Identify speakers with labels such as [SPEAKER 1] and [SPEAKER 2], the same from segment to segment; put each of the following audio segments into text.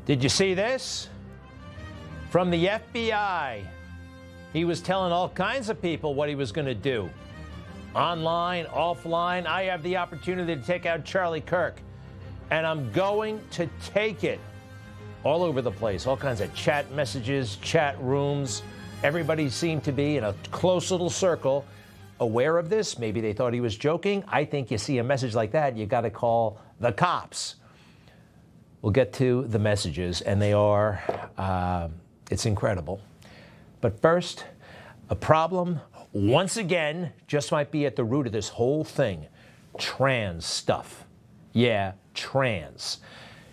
[SPEAKER 1] Did you see this? From the FBI. He was telling all kinds of people what he was going to do. Online, offline. I have the opportunity to take out Charlie Kirk. And I'm going to take it. All over the place. All kinds of chat messages, chat rooms. Everybody seemed to be in a close little circle aware of this. Maybe they thought he was joking. I think you see a message like that, you got to call the cops. We'll get to the messages, and they are, it's incredible. But first, a problem, once again, just might be at the root of this whole thing. Trans stuff. Yeah, trans.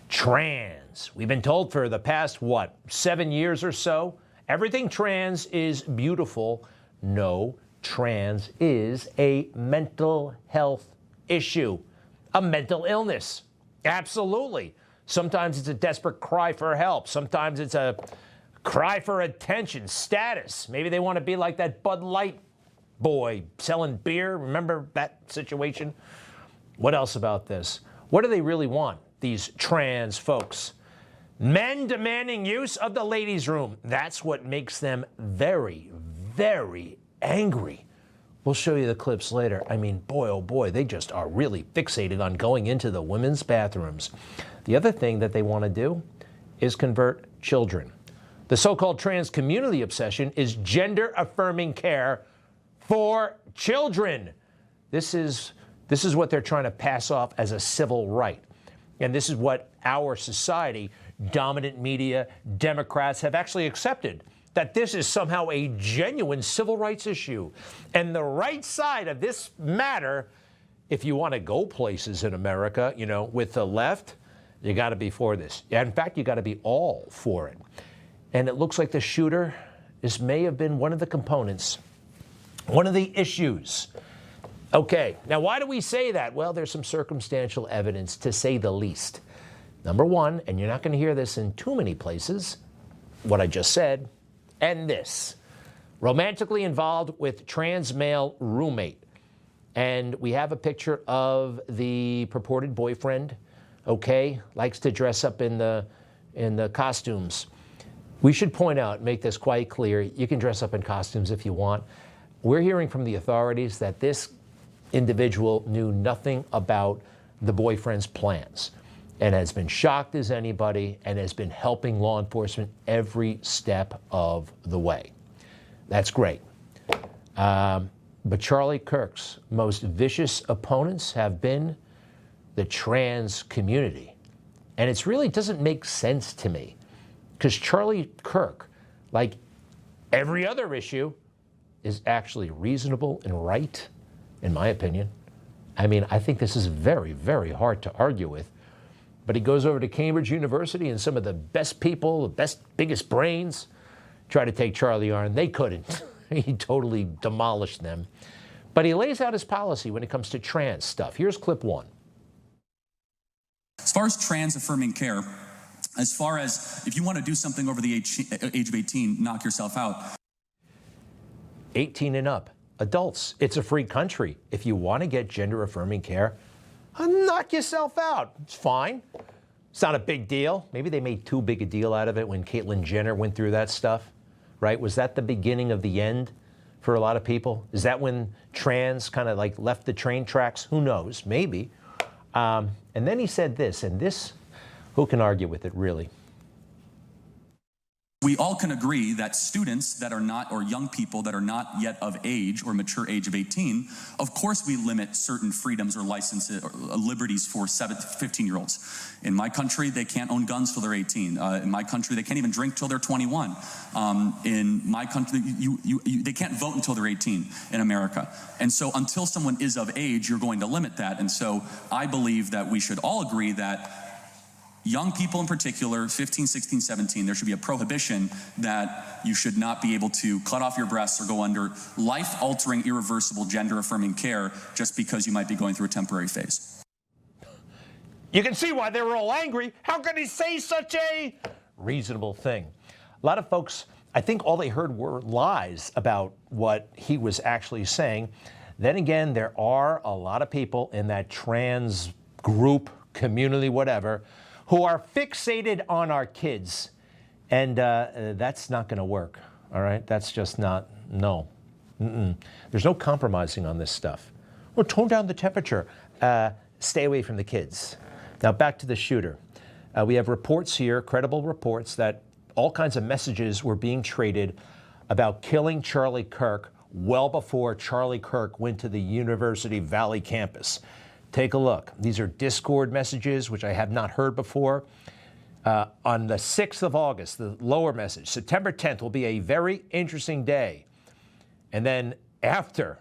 [SPEAKER 1] Trans. We've been told for the past, 7 years or so, everything trans is beautiful. No, trans is a mental health issue, a mental illness. Absolutely. Sometimes it's a desperate cry for help. Sometimes it's a cry for attention, status. Maybe they want to be like that Bud Light boy selling beer. Remember that situation? What else about this? What do they really want, these trans folks? Men demanding use of the ladies' room. That's what makes them very, very angry. We'll show you the clips later. I mean, boy, oh boy, they just are really fixated on going into the women's bathrooms. The other thing that they want to do is convert children. The so-called trans community obsession is gender-affirming care for children. This is what they're trying to pass off as a civil right. And this is what our society, dominant media, Democrats have actually accepted, that this is somehow a genuine civil rights issue. And the right side of this matter, if you want to go places in America, you know, with the left, you got to be for this. In fact, you got to be all for it. And it looks like the shooter, this may have been one of the components, one of the issues. Okay, now why do we say that? Well, there's some circumstantial evidence, to say the least. Number one, and you're not going to hear this in too many places, what I just said, and this. Romantically involved with trans male roommate. And we have a picture of the purported boyfriend, okay, likes to dress up in the costumes. We should point out, make this quite clear, you can dress up in costumes if you want. We're hearing from the authorities that this individual knew nothing about the boyfriend's plans and has been shocked as anybody and has been helping law enforcement every step of the way. That's great. But Charlie Kirk's most vicious opponents have been the trans community. And it really doesn't make sense to me, because Charlie Kirk, like every other issue, is actually reasonable and right, in my opinion. I mean, I think this is very, very hard to argue with. But he goes over to Cambridge University, and some of the best people, the best, biggest brains, try to take Charlie on. They couldn't. He totally demolished them. But he lays out his policy when it comes to trans stuff. Here's clip one.
[SPEAKER 2] As far as trans-affirming care, as far as if you want to do something over the age of 18, knock yourself out.
[SPEAKER 1] 18 and up. Adults. It's a free country. If you want to get gender-affirming care, knock yourself out. It's fine. It's not a big deal. Maybe they made too big a deal out of it when Caitlyn Jenner went through that stuff, right? Was that the beginning of the end for a lot of people? Is that when trans kind of like left the train tracks? Who knows? Maybe. And then he said this, and this, who can argue with it, really?
[SPEAKER 2] We all can agree that students that are not, or young people that are not yet of age or mature age of 18, of course we limit certain freedoms or licenses or liberties for 15-year-olds. In my country, they can't own guns till they're 18. In my country, they can't even drink till they're 21. In my country, they can't vote until they're 18 in America. And so until someone is of age, you're going to limit that. And so I believe that we should all agree that young people in particular, 15, 16, 17, there should be a prohibition that you should not be able to cut off your breasts or go under life-altering, irreversible, gender-affirming care just because you might be going through a temporary phase.
[SPEAKER 1] You can see why they were all angry. How could he say such a reasonable thing? A lot of folks, I think all they heard were lies about what he was actually saying. Then again, there are a lot of people in that trans group, community, whatever, who are fixated on our kids. And that's not going to work, all right? That's just not, no. There's no compromising on this stuff. Well, tone down the temperature. Stay away from the kids. Now, back to the shooter. We have reports here, credible reports, that all kinds of messages were being traded about killing Charlie Kirk well before Charlie Kirk went to the University Valley campus. Take a look. These are Discord messages, which I have not heard before. On the 6th of August, the lower message, September 10th will be a very interesting day. And then after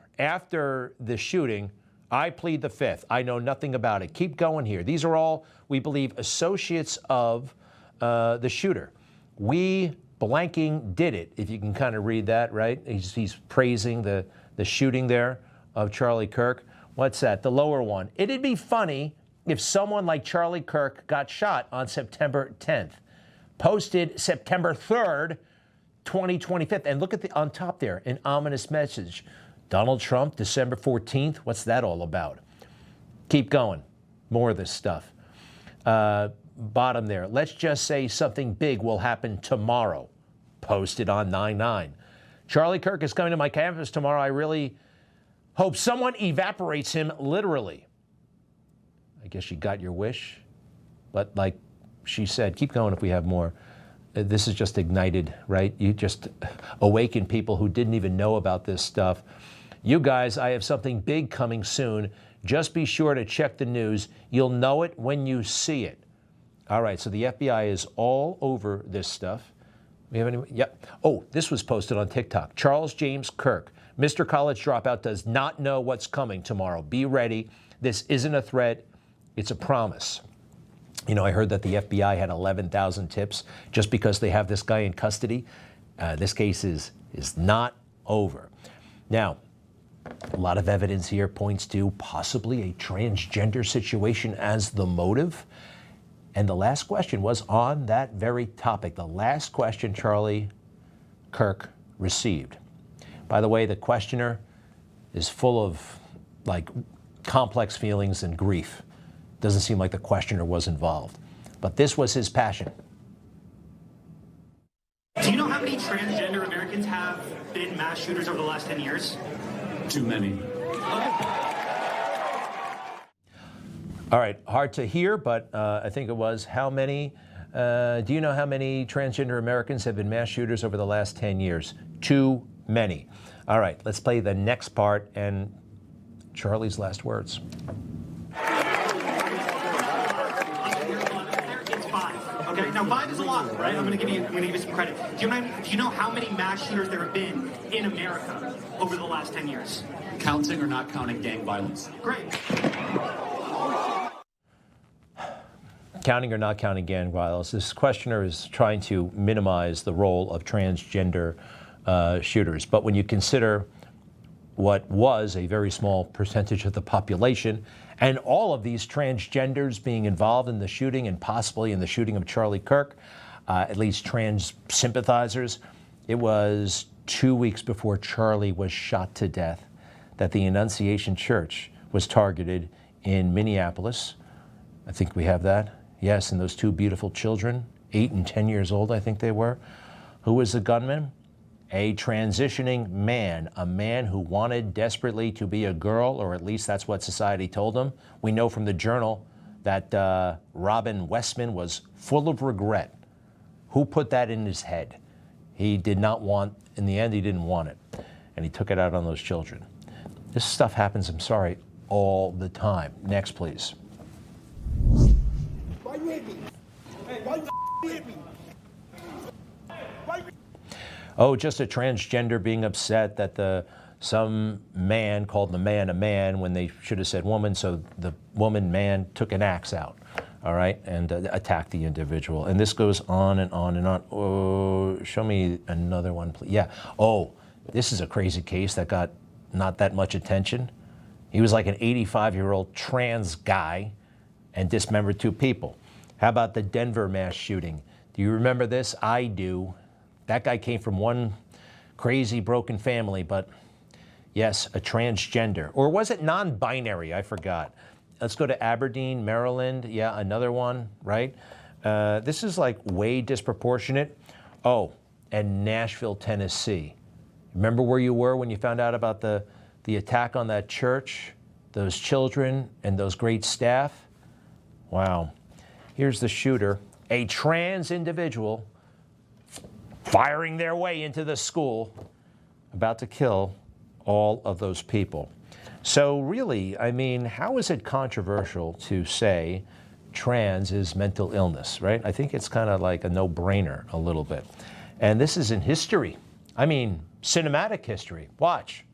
[SPEAKER 1] the shooting, I plead the fifth. I know nothing about it. Keep going here. These are all, we believe, associates of the shooter. We blanking did it, if you can kind of read that, right? He's praising the shooting there of Charlie Kirk. What's that? The lower one. It'd be funny if someone like Charlie Kirk got shot on September 10th. Posted September 3rd, 2025. And look at the on top there, an ominous message. Donald Trump, December 14th. What's that all about? Keep going. More of this stuff. Bottom there. Let's just say something big will happen tomorrow. Posted on 9/9. Charlie Kirk is coming to my campus tomorrow. I really hope someone evaporates him literally. I guess you got your wish. But like she said, keep going if we have more. This is just ignited, right? You just awaken people who didn't even know about this stuff. You guys, I have something big coming soon. Just be sure to check the news. You'll know it when you see it. All right, so the FBI is all over this stuff. We have any? Yep. Oh, this was posted on TikTok. Charles James Kirk, Mr. College Dropout, does not know what's coming tomorrow. Be ready. This isn't a threat. It's a promise. You know, I heard that the FBI had 11,000 tips just because they have this guy in custody. This case is not over. Now, a lot of evidence here points to possibly a transgender situation as the motive. And the last question was on that very topic. The last question Charlie Kirk received. By the way, the questioner is full of like complex feelings and grief. Doesn't seem like the questioner was involved. But this was his passion.
[SPEAKER 3] Do you know how many transgender Americans have been mass shooters over the last 10 years?
[SPEAKER 2] Too many.
[SPEAKER 1] All right, hard to hear, but I think it was how many, do you know how many transgender Americans have been mass shooters over the last 10 years? Too many. All right, let's play the next part and Charlie's last words.
[SPEAKER 3] Okay, now 5 is a lot, right? I'm gonna give you some credit. Do you know how many mass shooters there have been in America over the last 10 years?
[SPEAKER 2] Counting or not counting gang violence?
[SPEAKER 3] Great.
[SPEAKER 1] Counting or not counting gang violence. This questioner is trying to minimize the role of transgender shooters. But when you consider what was a very small percentage of the population and all of these transgenders being involved in the shooting and possibly in the shooting of Charlie Kirk, at least trans sympathizers, it was 2 weeks before Charlie was shot to death that the Annunciation Church was targeted in Minneapolis. I think we have that. Yes, and those two beautiful children, 8 and 10 years old, I think they were. Who was the gunman? A transitioning man, a man who wanted desperately to be a girl, or at least that's what society told him. We know from the Journal that Robin Westman was full of regret. Who put that in his head? He did not want, in the end, he didn't want it. And he took it out on those children. This stuff happens, I'm sorry, all the time. Next, please.
[SPEAKER 4] Why you hit me? Hey, why you hit me?
[SPEAKER 1] Oh, just a transgender being upset that some man called the man a man when they should have said woman, so the woman man took an axe out, all right, and attacked the individual. And this goes on and on and on. Oh, show me another one, please. Yeah. Oh, this is a crazy case that got not that much attention. He was like an 85-year-old trans guy and dismembered 2 people. How about the Denver mass shooting? Do you remember this? I do. That guy came from one crazy, broken family, but yes, a transgender. Or was it non-binary? I forgot. Let's go to Aberdeen, Maryland. Yeah, another one, right? This is like way disproportionate. Oh, and Nashville, Tennessee. Remember where you were when you found out about the attack on that church, those children, and those great staff? Wow. Here's the shooter, a trans individual firing their way into the school, about to kill all of those people. So really, I mean, how is it controversial to say trans is mental illness, right? I think it's kind of like a no-brainer a little bit. And this is in history. I mean, cinematic history. Watch.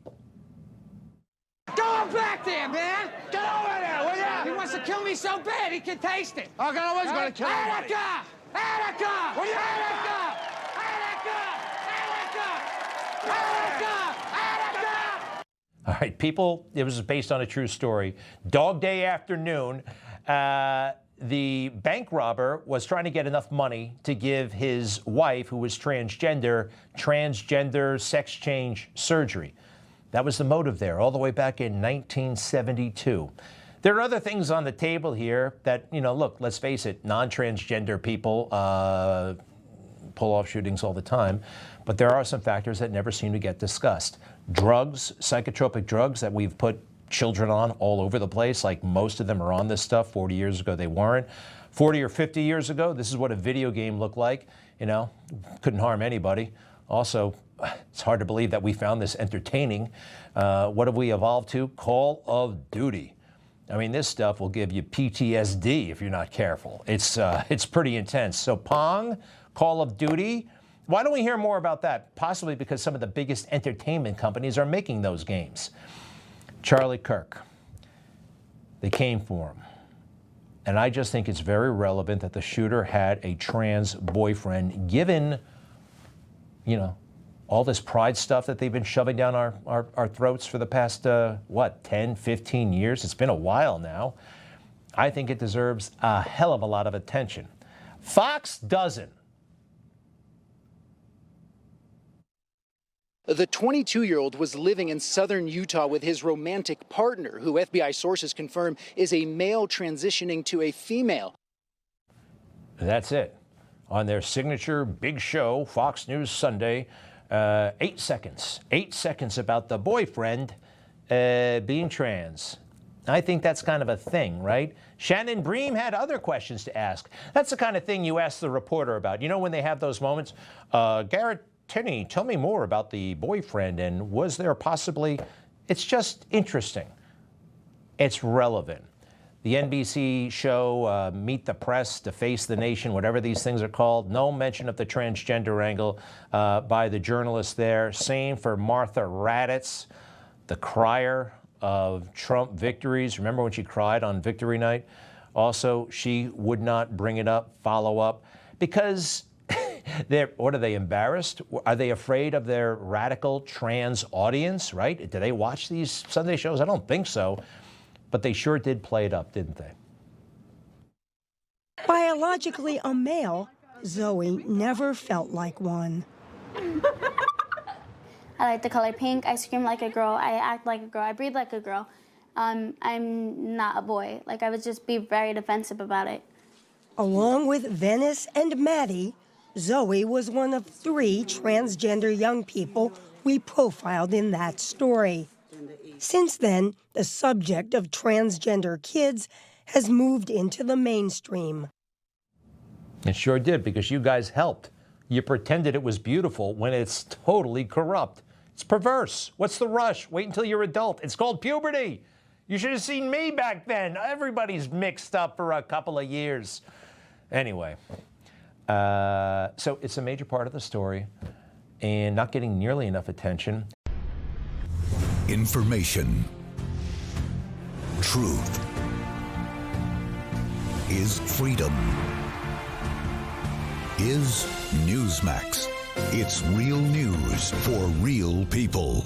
[SPEAKER 5] Go back there, man! Get over there, will ya? He wants to kill me so bad he can taste it. I'm always gonna kill you. Attica! Attica! Will ya? Attica! Attica! Attica! Attica!
[SPEAKER 1] All right, people, it was based on a true story. Dog Day afternoon, the bank robber was trying to get enough money to give his wife, who was transgender sex change surgery. That was the motive there, all the way back in 1972. There are other things on the table here that, you know, look, let's face it, non-transgender people pull off shootings all the time, but there are some factors that never seem to get discussed. Drugs, psychotropic drugs that we've put children on all over the place, like most of them are on this stuff. 40 years ago, they weren't. 40 or 50 years ago, this is what a video game looked like. You know, couldn't harm anybody. Also, it's hard to believe that we found this entertaining. What have we evolved to? Call of Duty. I mean, this stuff will give you PTSD if you're not careful. It's pretty intense. So Pong, Call of Duty. Why don't we hear more about that? Possibly because some of the biggest entertainment companies are making those games. Charlie Kirk. They came for him. And I just think it's very relevant that the shooter had a trans boyfriend, given, you know, all this pride stuff that they've been shoving down our throats for the past, 10, 15 years? It's been a while now. I think it deserves a hell of a lot of attention. Fox doesn't.
[SPEAKER 6] The 22-year-old was living in southern Utah with his romantic partner, who FBI sources confirm is a male transitioning to a female.
[SPEAKER 1] That's it. On their signature big show, Fox News Sunday, 8 seconds. 8 seconds about the boyfriend being trans. I think that's kind of a thing, right? Shannon Bream had other questions to ask. That's the kind of thing you ask the reporter about. You know when they have those moments? Garrett Tinney, tell me more about the boyfriend, and was there possibly... It's just interesting. It's relevant. The NBC show, Meet the Press, to Face the Nation, whatever these things are called, no mention of the transgender angle by the journalist there. Same for Martha Raddatz, the crier of Trump victories. Remember when she cried on Victory Night? Also, she would not bring it up, follow up, because... What are they, embarrassed? Are they afraid of their radical trans audience, right? Do they watch these Sunday shows? I don't think so. But they sure did play it up, didn't they?
[SPEAKER 7] Biologically a male, Zoe never felt like one.
[SPEAKER 8] I like the color pink. I scream like a girl. I act like a girl. I breathe like a girl. I'm not a boy. Like, I would just be very defensive about it.
[SPEAKER 7] Along with Venice and Maddie, Zoe was one of 3 transgender young people we profiled in that story. Since then, the subject of transgender kids has moved into the mainstream.
[SPEAKER 1] It sure did, because you guys helped. You pretended it was beautiful when it's totally corrupt. It's perverse. What's the rush? Wait until you're adult. It's called puberty. You should have seen me back then. Everybody's mixed up for a couple of years. Anyway. So it's a major part of the story and not getting nearly enough attention.
[SPEAKER 9] Information. Truth is freedom. Is Newsmax. It's real news for real people.